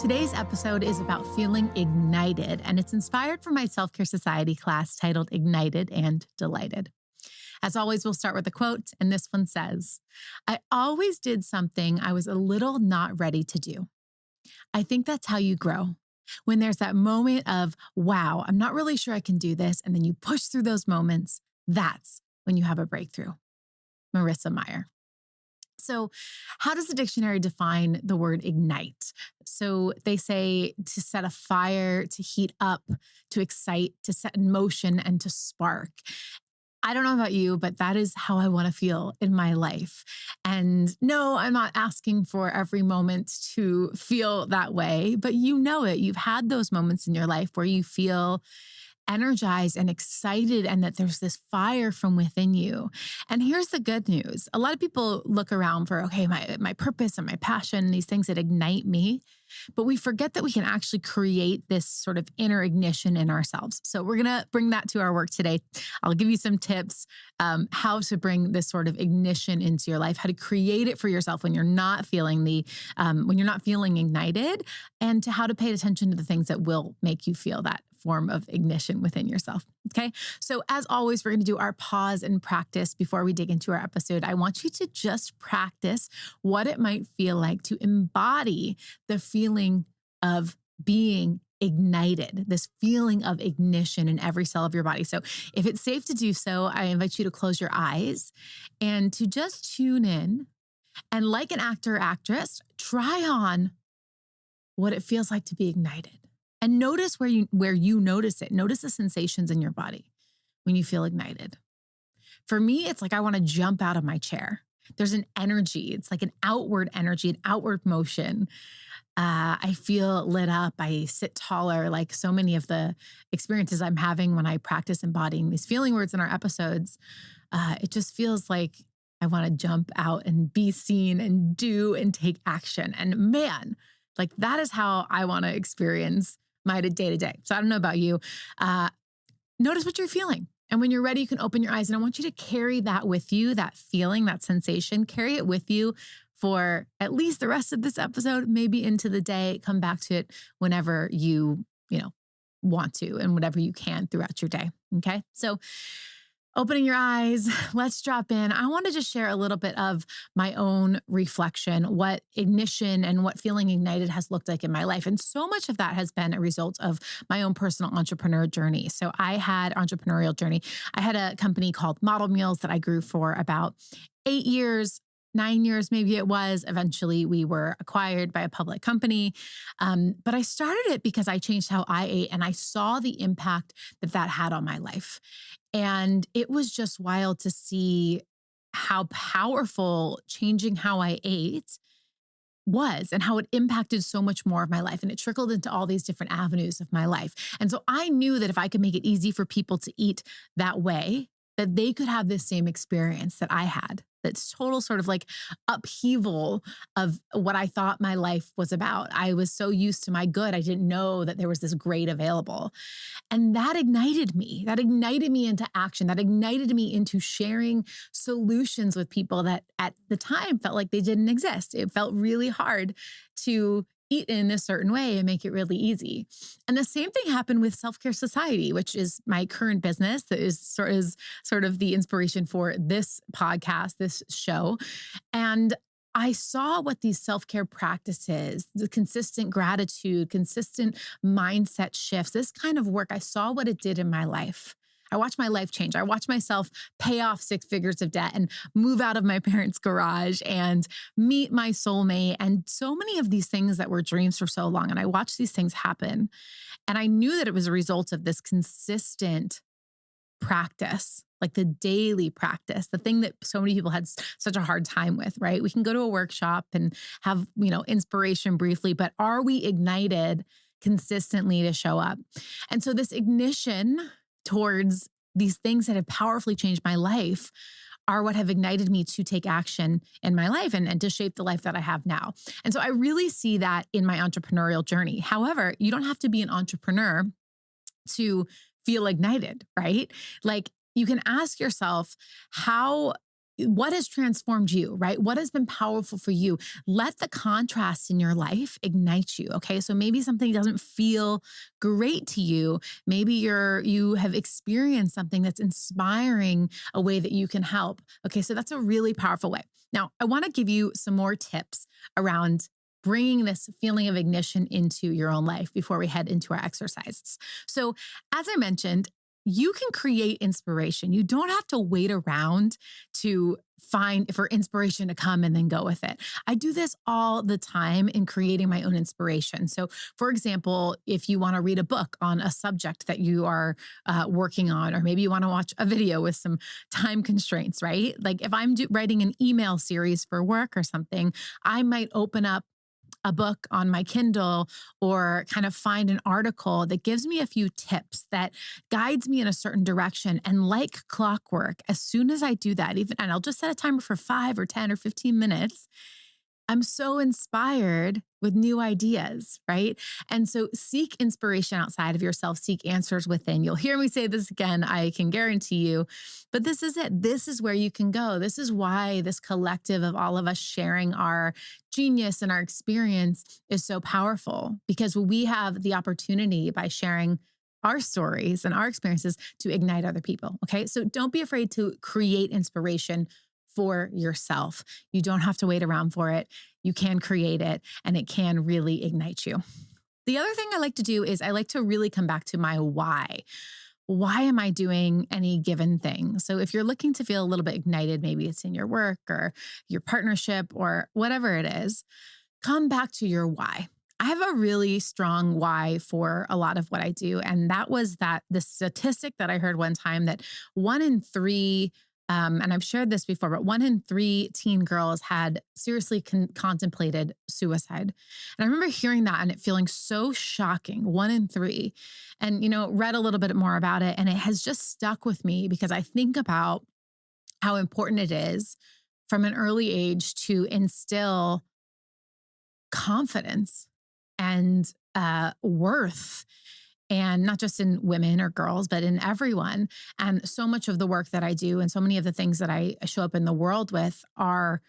Today's episode is about feeling ignited, and it's inspired from my Self-Care Society class titled Ignited and Delighted. As always, we'll start with a quote, and this one says, "I always did something I was a little not ready to do." I think that's how you grow. When there's that moment of, wow, I'm not really sure I can do this, and then you push through those moments, that's when you have a breakthrough. Marissa Meyer. So how does the dictionary define the word ignite? So they say to set a fire, to heat up, to excite, to set in motion, and to spark. I don't know about you, but that is how I want to feel in my life. And no, I'm not asking for every moment to feel that way, but you know it. You've had those moments in your life where you feel energized and excited and that there's this fire from within you. And here's the good news. A lot of people look around for, okay, my purpose and my passion, these things that ignite me, but we forget that we can actually create this sort of inner ignition in ourselves. So we're going to bring that to our work today. I'll give you some tips how to bring this sort of ignition into your life, how to create it for yourself when you're not feeling when you're not feeling ignited, and to how to pay attention to the things that will make you feel that form of ignition within yourself. Okay. So as always, we're going to do our pause and practice before we dig into our episode. I want you to just practice what it might feel like to embody the feeling of being ignited, this feeling of ignition in every cell of your body. So if it's safe to do so, I invite you to close your eyes and to just tune in and, like an actor or actress, try on what it feels like to be ignited. And notice where you notice it. Notice the sensations in your body when you feel ignited. For me, it's like I want to jump out of my chair. There's an energy. It's like an outward energy, an outward motion. I feel lit up. I sit taller. Like so many of the experiences I'm having when I practice embodying these feeling words in our episodes, it just feels like I want to jump out and be seen and do and take action. And man, like that is how I want to experience my day to day. So I don't know about you. Notice what you're feeling. And when you're ready, you can open your eyes. And I want you to carry that with you, that feeling, that sensation, carry it with you for at least the rest of this episode, maybe into the day. Come back to it whenever you want to and whatever you can throughout your day. Okay. So opening your eyes, let's drop in. I want to just share a little bit of my own reflection, what ignition and what feeling ignited has looked like in my life. And so much of that has been a result of my own personal entrepreneur journey. So I had entrepreneurial journey. I had a company called Model Meals that I grew for about 8 years. 9 years, maybe it was. Eventually, we were acquired by a public company. But I started it because I changed how I ate and I saw the impact that had on my life. And it was just wild to see how powerful changing how I ate was and how it impacted so much more of my life. And it trickled into all these different avenues of my life. And so I knew that if I could make it easy for people to eat that way, that they could have this same experience that I had. That's total sort of like upheaval of what I thought my life was about. I was so used to my good. I didn't know that there was this great available. And that ignited me. That ignited me into action. That ignited me into sharing solutions with people that at the time felt like they didn't exist. It felt really hard to eat in a certain way and make it really easy. And the same thing happened with Self-Care Society, which is my current business that is sort of the inspiration for this podcast, this show. And I saw what these self-care practices, the consistent gratitude, consistent mindset shifts, this kind of work, I saw what it did in my life. I watched my life change. I watched myself pay off 6 figures of debt and move out of my parents' garage and meet my soulmate and so many of these things that were dreams for so long. And I watched these things happen. And I knew that it was a result of this consistent practice, like the daily practice, the thing that so many people had such a hard time with, right? We can go to a workshop and have, inspiration briefly, but are we ignited consistently to show up? And so this ignition towards these things that have powerfully changed my life are what have ignited me to take action in my life and to shape the life that I have now. And so I really see that in my entrepreneurial journey. However, you don't have to be an entrepreneur to feel ignited, right? Like you can ask yourself, how what has transformed you, right? What has been powerful for you? Let the contrast in your life ignite you, okay? So maybe something doesn't feel great to you. Maybe you have experienced something that's inspiring a way that you can help. Okay, so that's a really powerful way. Now, I want to give you some more tips around bringing this feeling of ignition into your own life before we head into our exercises. So, as I mentioned, you can create inspiration. You don't have to wait around to find for inspiration to come and then go with it. I do this all the time in creating my own inspiration. So, for example, if you want to read a book on a subject that you are working on, or maybe you want to watch a video with some time constraints, right? Like if I'm writing an email series for work or something, I might open up a book on my Kindle or kind of find an article that gives me a few tips that guides me in a certain direction. And like clockwork, as soon as I do that, and I'll just set a timer for 5 or 10 or 15 minutes, I'm so inspired with new ideas, right? And so seek inspiration outside of yourself, seek answers within. You'll hear me say this again, I can guarantee you, but this is it. This is where you can go. This is why this collective of all of us sharing our genius and our experience is so powerful, because we have the opportunity by sharing our stories and our experiences to ignite other people. Okay. So don't be afraid to create inspiration for yourself. You don't have to wait around for it. You can create it, and it can really ignite you. The other thing I like to do is I like to really come back to my why. Why am I doing any given thing? So if you're looking to feel a little bit ignited, maybe it's in your work or your partnership or whatever it is, come back to your why. I have a really strong why for a lot of what I do. And that was the statistic that I heard one time that 1 in 3 and I've shared this before, but 1 in 3 teen girls had seriously contemplated suicide. And I remember hearing that and it feeling so shocking, 1 in 3. And, read a little bit more about it. And it has just stuck with me because I think about how important it is from an early age to instill confidence and worth, and not just in women or girls, but in everyone. And so much of the work that I do and so many of the things that I show up in the world with are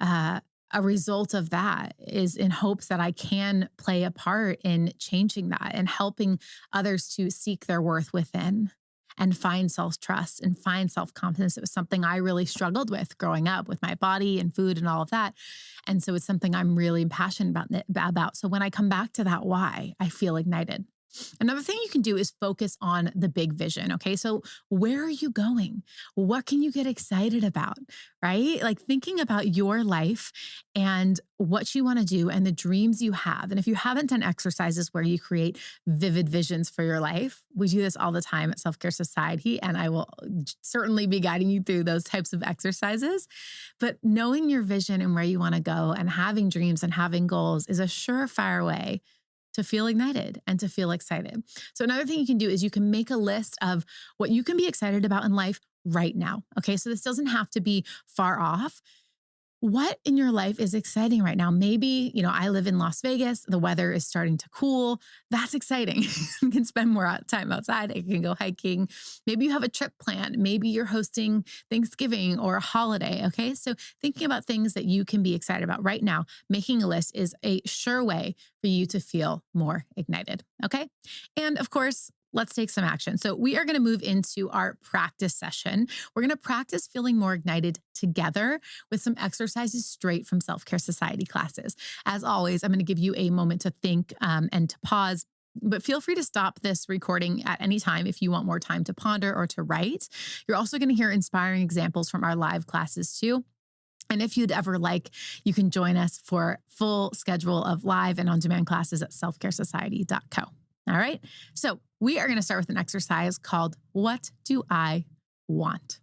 a result of that, is in hopes that I can play a part in changing that and helping others to seek their worth within and find self-trust and find self-confidence. It was something I really struggled with growing up with my body and food and all of that. And so it's something I'm really passionate about. So when I come back to that why, I feel ignited. Another thing you can do is focus on the big vision. Okay. So where are you going? What can you get excited about? Right? Like thinking about your life and what you want to do and the dreams you have. And if you haven't done exercises where you create vivid visions for your life, we do this all the time at Self-Care Society. And I will certainly be guiding you through those types of exercises. But knowing your vision and where you want to go and having dreams and having goals is a surefire way to feel ignited and to feel excited. So another thing you can do is you can make a list of what you can be excited about in life right now. Okay. So this doesn't have to be far off. What in your life is exciting right now? Maybe, I live in Las Vegas. The weather is starting to cool. That's exciting. You can spend more time outside. You can go hiking. Maybe you have a trip planned. Maybe you're hosting Thanksgiving or a holiday. Okay. So thinking about things that you can be excited about right now, making a list is a sure way for you to feel more ignited. Okay. And of course, let's take some action. So we are going to move into our practice session. We're going to practice feeling more ignited together with some exercises straight from Self-Care Society classes. As always, I'm going to give you a moment to think and to pause. But feel free to stop this recording at any time if you want more time to ponder or to write. You're also going to hear inspiring examples from our live classes too. And if you'd ever like, you can join us for full schedule of live and on-demand classes at selfcaresociety.co. All right. So we are going to start with an exercise called What Do I Want?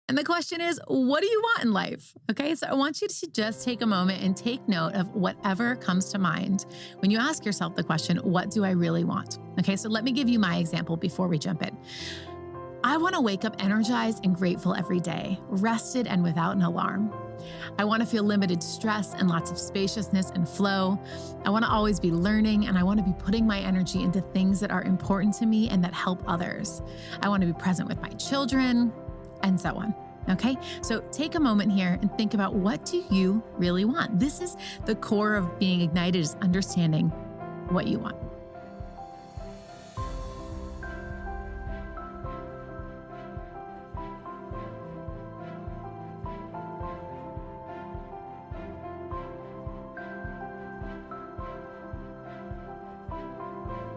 And the question is, what do you want in life? Okay. So I want you to just take a moment and take note of whatever comes to mind when you ask yourself the question, what do I really want? Okay. So let me give you my example before we jump in. I want to wake up energized and grateful every day, rested and without an alarm. I want to feel limited stress and lots of spaciousness and flow. I want to always be learning, and I want to be putting my energy into things that are important to me and that help others. I want to be present with my children, and so on. Okay, so take a moment here and think about, what do you really want? This is the core of being ignited, is understanding what you want.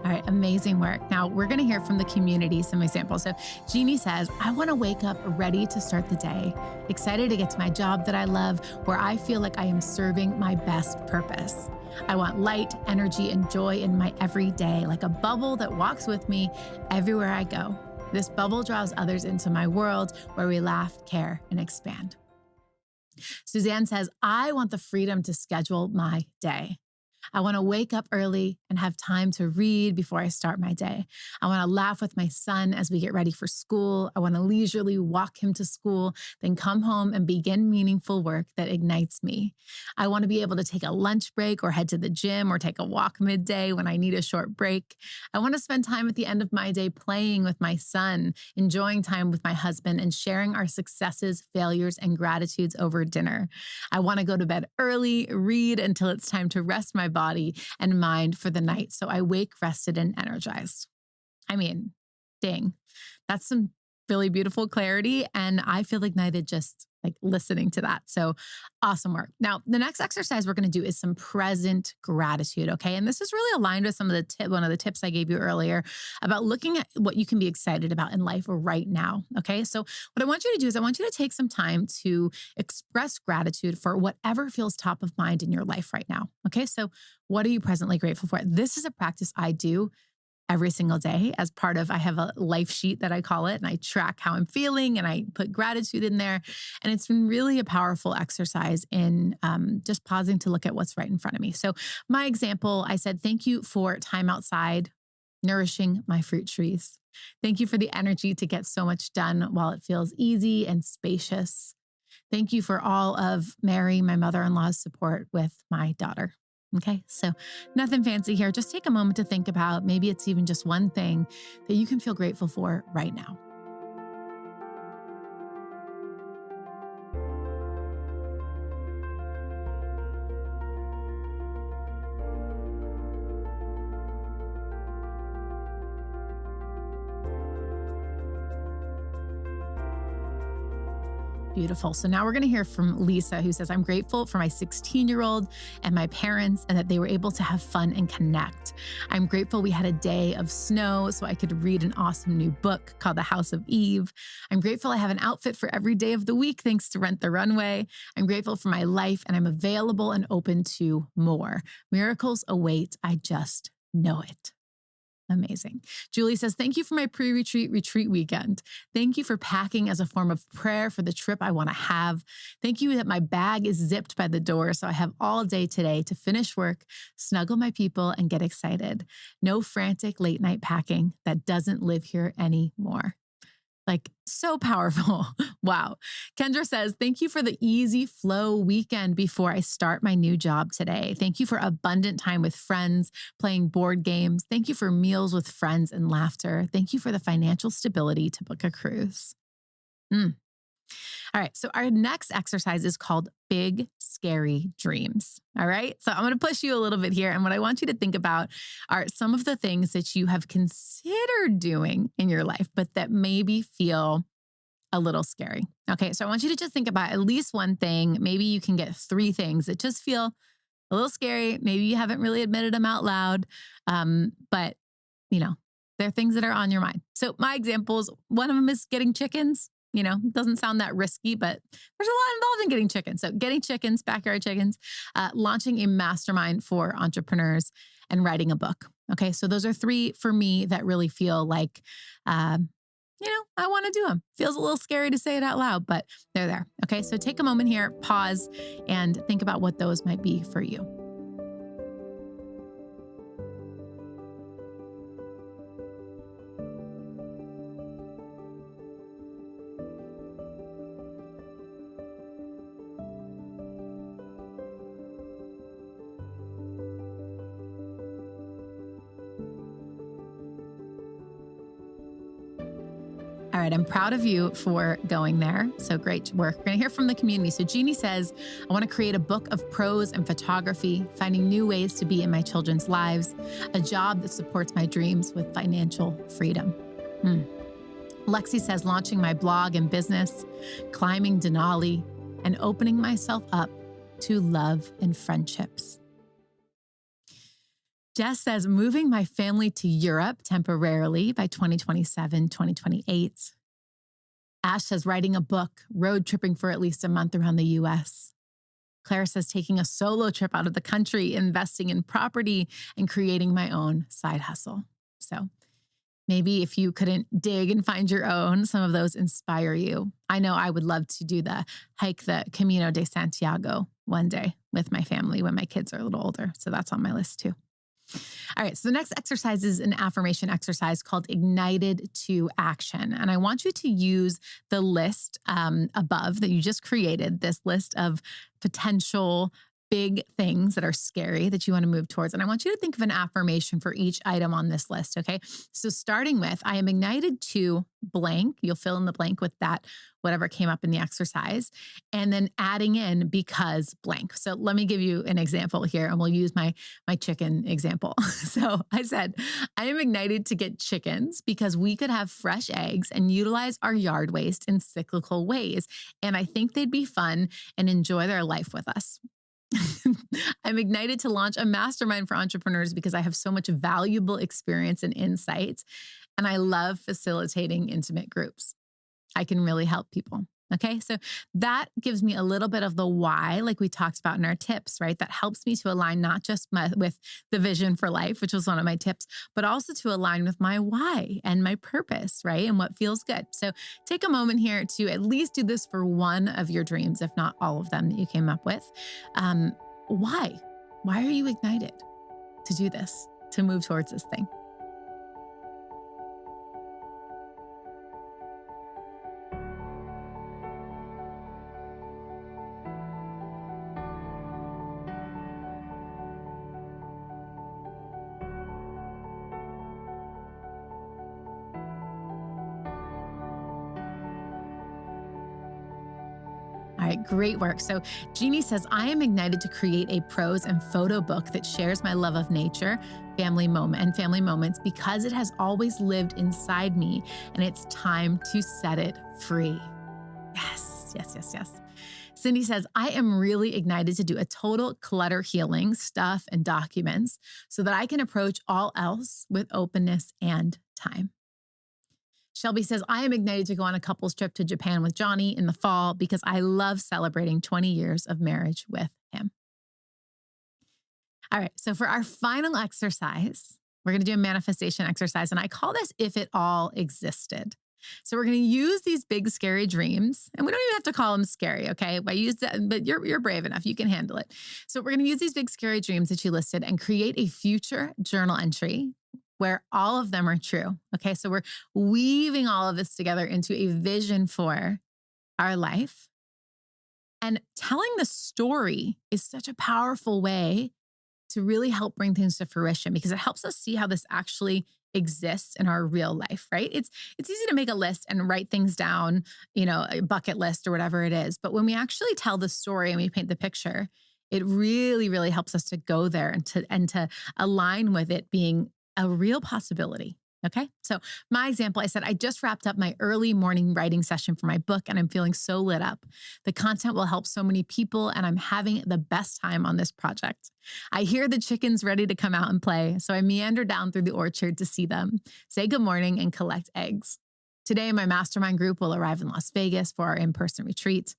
All right, amazing work. Now we're going to hear from the community some examples. So Jeannie says, I want to wake up ready to start the day, excited to get to my job that I love, where I feel like I am serving my best purpose. I want light, energy, and joy in my everyday, like a bubble that walks with me everywhere I go. This bubble draws others into my world where we laugh, care, and expand. Suzanne says, I want the freedom to schedule my day. I want to wake up early and have time to read before I start my day. I want to laugh with my son as we get ready for school. I want to leisurely walk him to school, then come home and begin meaningful work that ignites me. I want to be able to take a lunch break or head to the gym or take a walk midday when I need a short break. I want to spend time at the end of my day playing with my son, enjoying time with my husband, and sharing our successes, failures, and gratitudes over dinner. I want to go to bed early, read until it's time to rest my body and mind for the night, so I wake rested and energized. I mean, dang, that's some really beautiful clarity, and I feel ignited just like listening to that. So awesome work. Now, the next exercise we're going to do is some present gratitude, okay? And this is really aligned with some of the one of the tips I gave you earlier about looking at what you can be excited about in life right now, okay? So what I want you to do is I want you to take some time to express gratitude for whatever feels top of mind in your life right now, okay? So what are you presently grateful for? This is a practice I do every single day as part of, I have a life sheet that I call it, and I track how I'm feeling and I put gratitude in there. And it's been really a powerful exercise in just pausing to look at what's right in front of me. So my example, I said, thank you for time outside, nourishing my fruit trees. Thank you for the energy to get so much done while it feels easy and spacious. Thank you for all of Mary, my mother-in-law's support with my daughter. Okay, so nothing fancy here. Just take a moment to think about, maybe it's even just one thing that you can feel grateful for right now. Beautiful. So now we're going to hear from Lisa, who says, I'm grateful for my 16-year-old and my parents, and that they were able to have fun and connect. I'm grateful we had a day of snow so I could read an awesome new book called The House of Eve. I'm grateful I have an outfit for every day of the week thanks to Rent the Runway. I'm grateful for my life, and I'm available and open to more. Miracles await. I just know it. Amazing. Julie says, thank you for my retreat weekend. Thank you for packing as a form of prayer for the trip I want to have. Thank you that my bag is zipped by the door, so I have all day today to finish work, snuggle my people, and get excited. No frantic late night packing that doesn't live here anymore. Like, so powerful. Wow. Kendra says, thank you for the easy flow weekend before I start my new job today. Thank you for abundant time with friends, playing board games. Thank you for meals with friends and laughter. Thank you for the financial stability to book a cruise. All right, so our next exercise is called Big Scary Dreams. All right, so I'm going to push you a little bit here. And what I want you to think about are some of the things that you have considered doing in your life, but that maybe feel a little scary. Okay, so I want you to just think about at least one thing. Maybe you can get 3 things that just feel a little scary. Maybe you haven't really admitted them out loud, but they're things that are on your mind. So my examples, one of them is getting chickens. Doesn't sound that risky, but there's a lot involved in getting chickens. So getting chickens, backyard chickens, launching a mastermind for entrepreneurs, and writing a book. Okay, so those are 3 for me that really feel like, I want to do them. Feels a little scary to say it out loud, but they're there. Okay, so take a moment here, pause, and think about what those might be for you. All All right, I'm proud of you for going there. So great work. We're going to hear from the community. So Jeannie says, I want to create a book of prose and photography, finding new ways to be in my children's lives, a job that supports my dreams with financial freedom. Lexi says, launching my blog and business, climbing Denali, and opening myself up to love and friendships. Jess says, moving my family to Europe temporarily by 2027, 2028. Ash says, writing a book, road tripping for at least a month around the US. Claire says, taking a solo trip out of the country, investing in property, and creating my own side hustle. So maybe if you couldn't dig and find your own, some of those inspire you. I know I would love to do the Camino de Santiago one day with my family when my kids are a little older. So that's on my list too. All right, so the next exercise is an affirmation exercise called Ignited to Action. And I want you to use the list above that you just created, this list of potential big things that are scary that you want to move towards. And I want you to think of an affirmation for each item on this list, okay? So starting with, I am ignited to blank. You'll fill in the blank with that, whatever came up in the exercise. And then adding in because blank. So let me give you an example here, and we'll use my chicken example. So I said, I am ignited to get chickens because we could have fresh eggs and utilize our yard waste in cyclical ways. And I think they'd be fun and enjoy their life with us. I'm ignited to launch a mastermind for entrepreneurs because I have so much valuable experience and insight, and I love facilitating intimate groups. I can really help people. Okay, so that gives me a little bit of the why, like we talked about in our tips, right? That helps me to align not just with the vision for life, which was one of my tips, but also to align with my why and my purpose, right? And what feels good. So take a moment here to at least do this for one of your dreams, if not all of them that you came up with. Why? Why are you ignited to do this, to move towards this thing? All right, great work. So Jeannie says, I am ignited to create a prose and photo book that shares my love of nature, family moments because it has always lived inside me and it's time to set it free. Yes, yes, yes, yes. Cindy says, I am really ignited to do a total clutter healing, stuff and documents so that I can approach all else with openness and time. Shelby says, I am ignited to go on a couples trip to Japan with Johnny in the fall because I love celebrating 20 years of marriage with him. All right, so for our final exercise, we're going to do a manifestation exercise, and I call this If It All Existed. So we're going to use these big, scary dreams, and we don't even have to call them scary, okay? I used that, but you're brave enough. You can handle it. So we're going to use these big, scary dreams that you listed and create a future journal entry where all of them are true. Okay, so we're weaving all of this together into a vision for our life. And telling the story is such a powerful way to really help bring things to fruition because it helps us see how this actually exists in our real life, right? It's easy to make a list and write things down, a bucket list or whatever it is. But when we actually tell the story and we paint the picture, it really, really helps us to go there and to align with it being a real possibility. Okay. So my example, I said, I just wrapped up my early morning writing session for my book and I'm feeling so lit up. The content will help so many people and I'm having the best time on this project. I hear the chickens ready to come out and play. So I meander down through the orchard to see them, say good morning and collect eggs. Today, my mastermind group will arrive in Las Vegas for our in-person retreat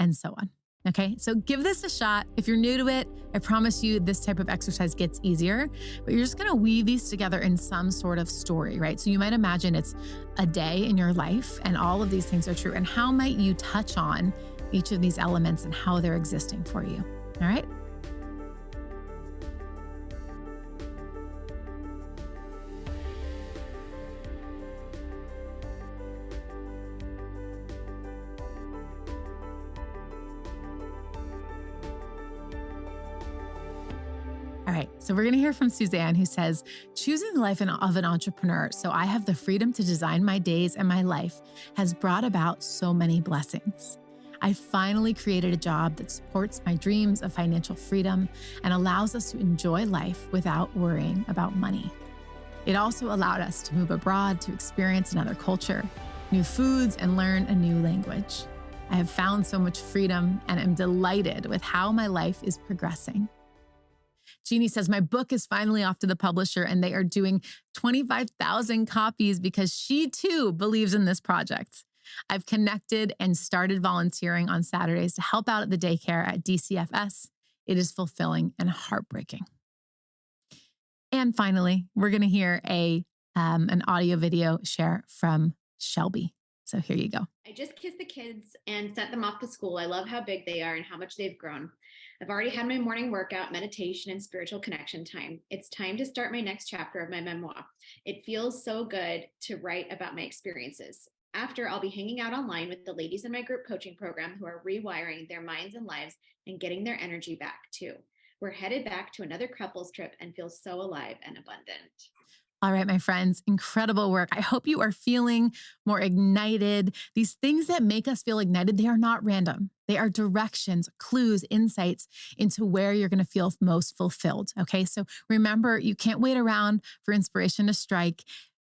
and so on. Okay, so give this a shot. If you're new to it, I promise you this type of exercise gets easier, but you're just gonna weave these together in some sort of story, right? So you might imagine it's a day in your life and all of these things are true. And how might you touch on each of these elements and how they're existing for you, all right? All right, So we're going to hear from Suzanne, who says, choosing the life of an entrepreneur so I have the freedom to design my days and my life has brought about so many blessings. I finally created a job that supports my dreams of financial freedom and allows us to enjoy life without worrying about money. It also allowed us to move abroad to experience another culture, new foods, and learn a new language. I have found so much freedom and am delighted with how my life is progressing. Jeannie says, my book is finally off to the publisher and they are doing 25,000 copies because she too believes in this project. I've connected and started volunteering on Saturdays to help out at the daycare at DCFS. It is fulfilling and heartbreaking. And finally, we're going to hear an audio video share from Shelby. So here you go. I just kissed the kids and sent them off to school. I love how big they are and how much they've grown. I've already had my morning workout, meditation, and spiritual connection time. It's time to start my next chapter of my memoir. It feels so good to write about my experiences. After, I'll be hanging out online with the ladies in my group coaching program who are rewiring their minds and lives and getting their energy back too. We're headed back to another couples trip and feel so alive and abundant. All right, my friends, incredible work. I hope you are feeling more ignited. These things that make us feel ignited, they are not random. They are directions, clues, insights into where you're going to feel most fulfilled. Okay, so remember, you can't wait around for inspiration to strike.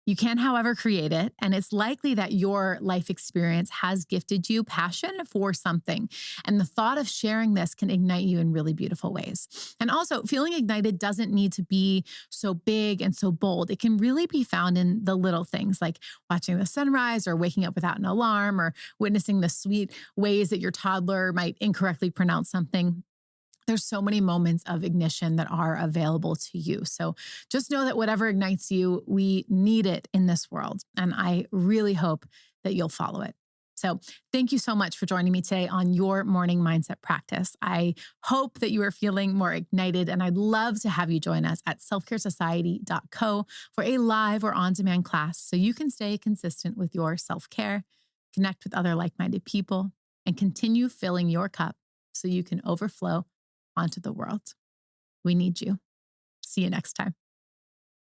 You can, however, create it. And it's likely that your life experience has gifted you passion for something. And the thought of sharing this can ignite you in really beautiful ways. And also, feeling ignited doesn't need to be so big and so bold. It can really be found in the little things like watching the sunrise or waking up without an alarm or witnessing the sweet ways that your toddler might incorrectly pronounce something. There's so many moments of ignition that are available to you. So just know that whatever ignites you, we need it in this world. And I really hope that you'll follow it. So thank you so much for joining me today on your morning mindset practice. I hope that you are feeling more ignited, and I'd love to have you join us at selfcaresociety.co for a live or on-demand class so you can stay consistent with your self-care, connect with other like-minded people, and continue filling your cup so you can overflow onto the world. We need you. See you next time.